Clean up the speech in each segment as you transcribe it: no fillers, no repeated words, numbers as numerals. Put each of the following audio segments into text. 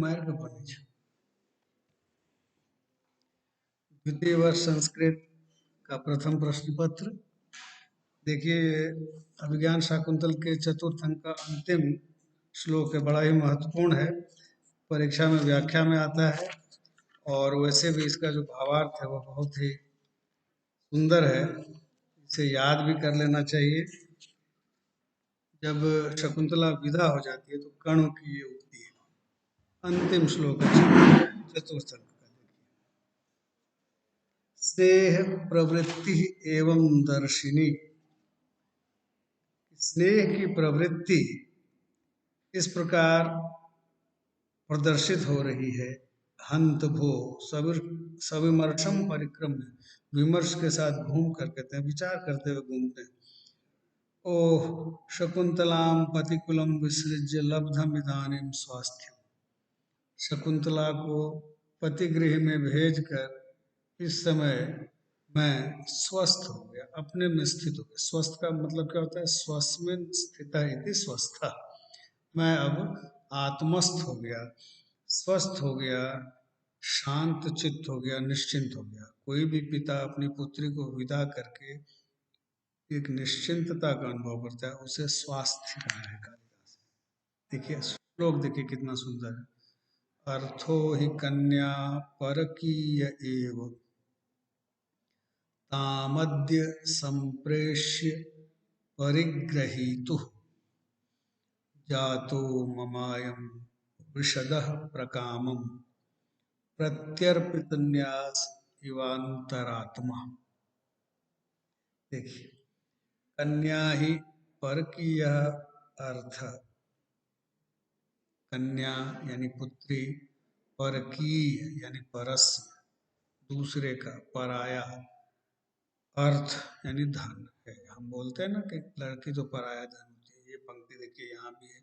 मार्ग बने छे। द्वितीय वर्ष संस्कृत का प्रथम प्रश्न पत्र। देखिए, अभिज्ञान शाकुंतल के चतुर्थ अंक का अंतिम श्लोक है, बड़ा ही महत्वपूर्ण है, परीक्षा में व्याख्या में आता है और वैसे भी इसका जो भावार्थ है वह बहुत ही सुंदर है, इसे याद भी कर लेना चाहिए। जब शकुंतला विदा हो जाती है तो कर्ण की ये उक्ति है, अंतिम श्लोक है चतुर्थ अंक का। स्नेह प्रवृत्ति एवं दर्शिनी, स्नेह की प्रवृत्ति इस प्रकार प्रदर्शित हो रही है। हंत भो सविमर्शम परिक्रम, विमर्श के साथ घूम कर कहते हैं, विचार करते हुए घूमते हैं। ओह शकुंतलाम पतिकुलम विसृज्य लब्धम इदानीम स्वास्थ्य, शकुंतला को पति गृह में भेजकर इस समय मैं स्वस्थ हो गया, अपने में स्थित हो गया। स्वस्थ का मतलब क्या होता है? स्वस्मिन स्थिता इति स्वस्था, मैं अब आत्मस्थ हो गया, स्वस्थ हो गया, शांत चित्त हो गया, निश्चिंत हो गया। कोई भी पिता अपनी पुत्री को विदा करके एक निश्चिंतता का अनुभव करता है, उसे स्वास्थ्य कहा है कालिदास। देखिए श्लोक, देखिए कितना सुंदर है। अर्थो हि कन्या परकीय एव तामद्य संप्रेष्य परिग्रहीतुः जातो ममायम विशदः प्रकामम प्रत्यर्पितन्यास इवांतरात्मा। देखिए, कन्या ही परकीय अर्थ, कन्या यानी पुत्री, परकीय यानी परस्य, दूसरे का, पराया, अर्थ यानी धन है। हम बोलते हैं ना कि लड़की तो पराया धन होती है। ये पंक्ति देखिए यहाँ भी है,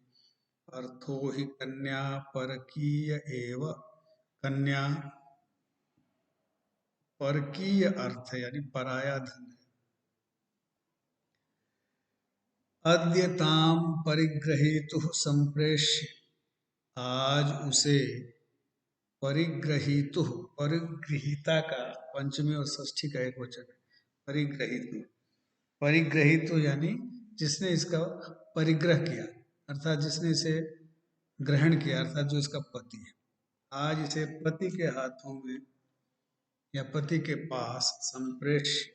अर्थो ही कन्या परकीय एव, कन्या परकीय अर्थ है यानी पराया धन है। अद्यताम परिग्रहीतु संप्रेष्य, आज उसे परिग्रहीतु, परिगृहीता का पंचमी और षष्ठी का एक वचन है, परिग्रहीतु। परिग्रहीतु यानी जिसने इसका परिग्रह किया, अर्थात जिसने इसे ग्रहण किया, अर्थात जो इसका पति है। आज इसे पति के हाथों में या पति के पास संप्रेष्य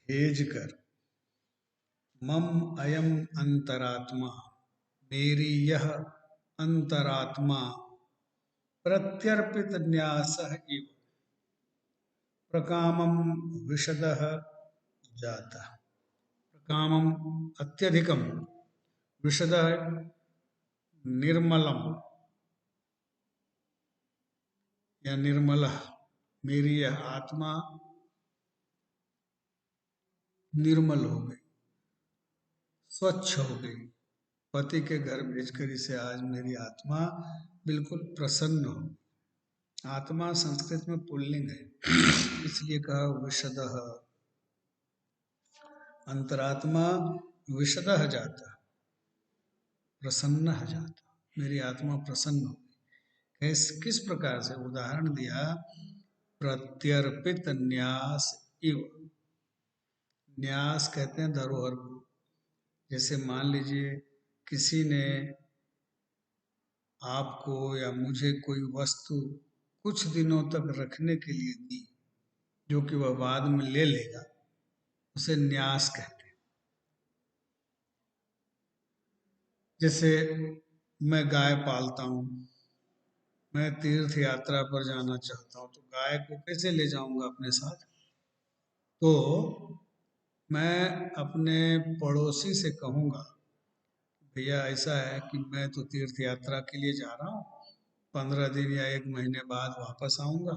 भेज कर, मम अयम अंतरात्मा, मेरी यह अंतरात्मा, प्रत्यर्पित न्यासः इव प्रकामम विशदः जातः। प्रकामम अत्यधिकम, विशदः निर्मलम या निर्मलः, मेरी यह आत्मा निर्मल हो गई, स्वच्छ हो गई। पति के घर भेजकर इसे आज मेरी आत्मा बिल्कुल प्रसन्न हो। आत्मा संस्कृत में पुल्लिंग है, इसलिए कहा विशदः, अंतरात्मा विशदः जाता, प्रसन्न जाता, मेरी आत्मा प्रसन्न हो गई। किस प्रकार से? उदाहरण दिया, प्रत्यर्पित न्यास इव। न्यास कहते हैं धरोहर को। जैसे मान लीजिए किसी ने आपको या मुझे कोई वस्तु कुछ दिनों तक रखने के लिए दी, जो कि वह बाद में ले लेगा, उसे न्यास कहते हैं। जैसे मैं गाय पालता हूँ, मैं तीर्थ यात्रा पर जाना चाहता हूँ, तो गाय को कैसे ले जाऊंगा अपने साथ? तो मैं अपने पड़ोसी से कहूँगा, भैया ऐसा है कि मैं तो तीर्थ यात्रा के लिए जा रहा हूँ, 15 दिन या 1 महीने बाद वापस आऊँगा,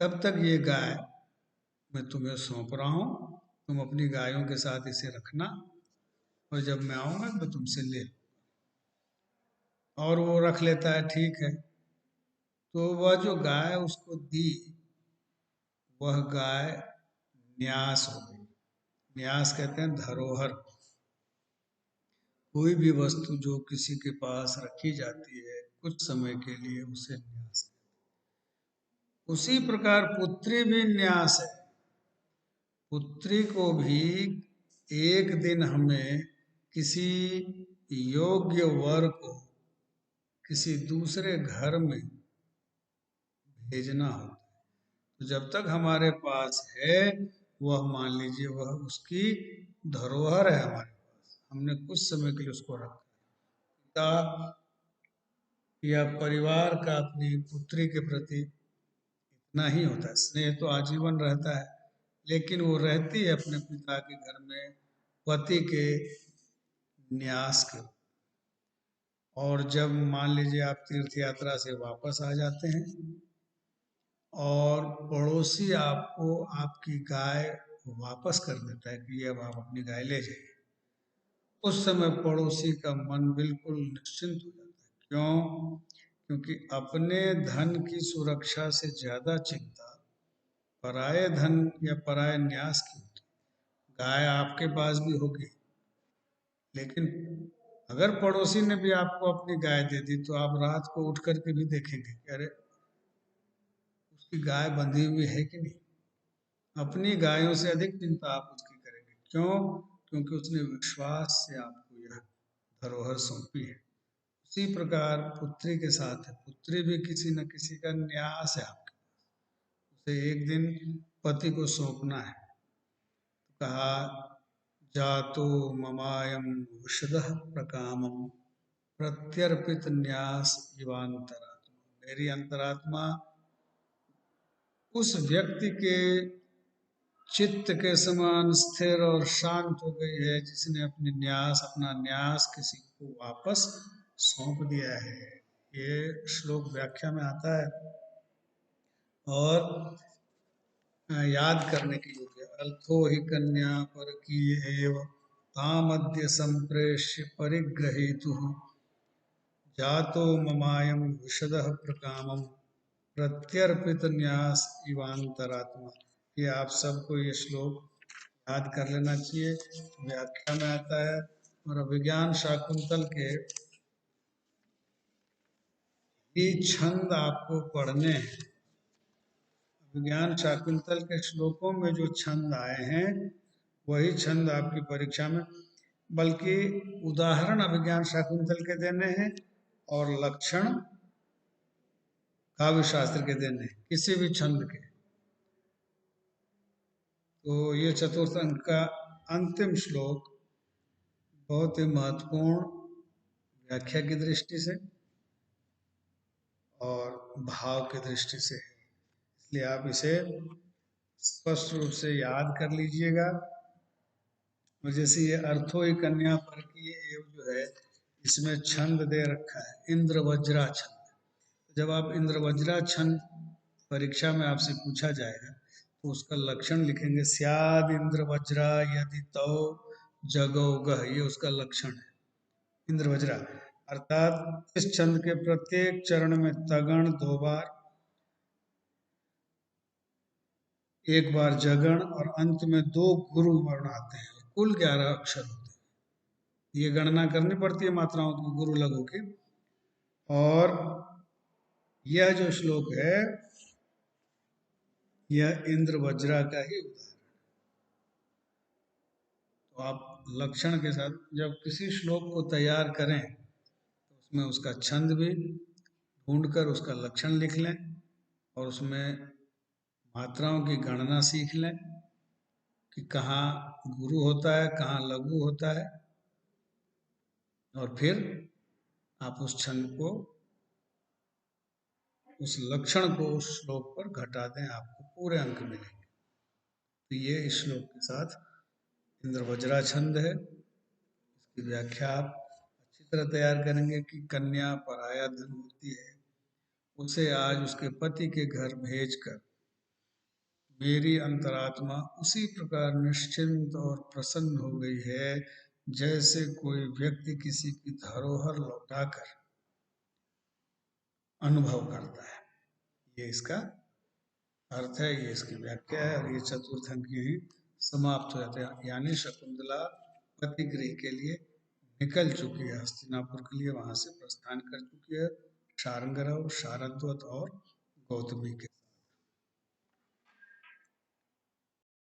तब तक ये गाय मैं तुम्हें सौंप रहा हूँ, तुम अपनी गायों के साथ इसे रखना, और जब मैं आऊँगा मैं तुमसे ले लूँगा। और वो रख लेता है, ठीक है। तो वह जो गाय उसको दी, वह गाय न्यास हो गई। न्यास कहते हैं धरोहर। कोई भी वस्तु जो किसी के पास रखी जाती है कुछ समय के लिए उसे न्यास कहते हैं। उसी प्रकार पुत्री भी न्यास है। पुत्री को भी एक दिन हमें किसी योग्य वर को किसी दूसरे घर में भेजना होता है। तो जब तक हमारे पास है, वह मान लीजिए वह उसकी धरोहर है हमारे पास, हमने कुछ समय के लिए उसको रखा। पिता या परिवार का अपनी पुत्री के प्रति इतना ही होता है, स्नेह तो आजीवन रहता है, लेकिन वो रहती है अपने पिता के घर में पति के न्यास के। और जब मान लीजिए आप तीर्थ यात्रा से वापस आ जाते हैं और पड़ोसी आपको आपकी गाय वापस कर देता है कि अब आप अपनी गाय ले जाइए, उस समय पड़ोसी का मन बिल्कुल निश्चिंत हो जाता है। क्यों? क्योंकि अपने धन की सुरक्षा से ज्यादा चिंता पराये धन या पराये न्यास की होती है। गाय आपके पास भी होगी, लेकिन अगर पड़ोसी ने भी आपको अपनी गाय दे दी तो आप रात को उठ करके भी देखेंगे कि अरे उसकी गाय बंधी हुई है कि नहीं। अपनी गायों से अधिक चिंता आप उसकी करेंगे। क्यों? क्योंकि उसने विश्वास से आपको यह धरोहर सौंपी है। उसी प्रकार पुत्री के साथ है, पुत्री भी किसी न किसी का न्यास है आपके, उसे एक दिन पति को सौंपना है। तो कहा जातो ममायम विशदः प्रकामम प्रत्यर्पित न्यास इवांतरात्मा। मेरी अंतरात्मा उस व्यक्ति के चित्त के समान स्थिर और शांत हो गई है जिसने अपना न्यास किसी को वापस सौंप दिया है। ये श्लोक व्याख्या में आता है और याद करने के योग्य। अर्थो हि कन्या पर की एव तामद्य संप्रेष्य परिग्रहीतुः जातो ममायम विशदः प्रकामम प्रत्यर्पित न्यास इवांतरात्मा। ये आप सबको ये श्लोक याद कर लेना चाहिए, व्याख्या में आता है। और अभिज्ञान शाकुंतल के ये छंद आपको पढ़ने हैं। अभिज्ञान शाकुंतल के श्लोकों में जो छंद आए हैं वही छंद आपकी परीक्षा में, बल्कि उदाहरण अभिज्ञान शाकुंतल के देने हैं और लक्षण काव्य शास्त्र के देने हैं, किसी भी छंद के। तो ये चतुर्थ अंक का अंतिम श्लोक बहुत ही महत्वपूर्ण व्याख्या की दृष्टि से और भाव की दृष्टि से है, इसलिए आप इसे स्पष्ट रूप से याद कर लीजिएगा। और जैसे ये अर्थो ही कन्या पर की एव जो है, इसमें छंद दे रखा है इंद्र वज्रा छंद। जब आप इंद्र वज्रा छंद परीक्षा में आपसे पूछा जाएगा तो उसका लक्षण लिखेंगे, स्याद इंद्र वज्रा यदि तौ जगौ गह, ये उसका लक्षण है इंद्र वज्रा। अर्थात इस छंद के प्रत्येक चरण में तगण 2 बार, एक बार जगण और अंत में 2 गुरु वर्ण आते हैं। कुल 11 अक्षर होते हैं। ये गणना करनी पड़ती है मात्राओं की, गुरु लघु की। और यह जो श्लोक है यह इंद्र वज्रा का ही उदाहरण। तो आप लक्षण के साथ जब किसी श्लोक को तैयार करें तो उसमें उसका छंद भी ढूंढकर उसका लक्षण लिख लें और उसमें मात्राओं की गणना सीख लें कि कहाँ गुरु होता है, कहाँ लघु होता है, और फिर आप उस छंद को, उस लक्षण को उस श्लोक पर घटा दें, आपको पूरे अंक मिलेंगे। तो ये इस श्लोक के साथ इंद्र वज्रा छंद है। इसकी व्याख्या आप अच्छी तरह तैयार करेंगे कि कन्या पराया धन होती है, उसे आज उसके पति के घर भेजकर मेरी अंतरात्मा उसी प्रकार निश्चिंत और प्रसन्न हो गई है जैसे कोई व्यक्ति किसी की धरोहर लौटाकर अनुभव करता है। ये इसका अर्थ है, ये इसकी व्याख्या है। और ये चतुर्थ अंक यही समाप्त हो जाते हैं। यानी शकुंतला पतिगृह के लिए निकल चुकी है, हस्तिनापुर के लिए वहां से प्रस्थान कर चुकी है। शार्ंगरव, शारद्वत और गौतमी के।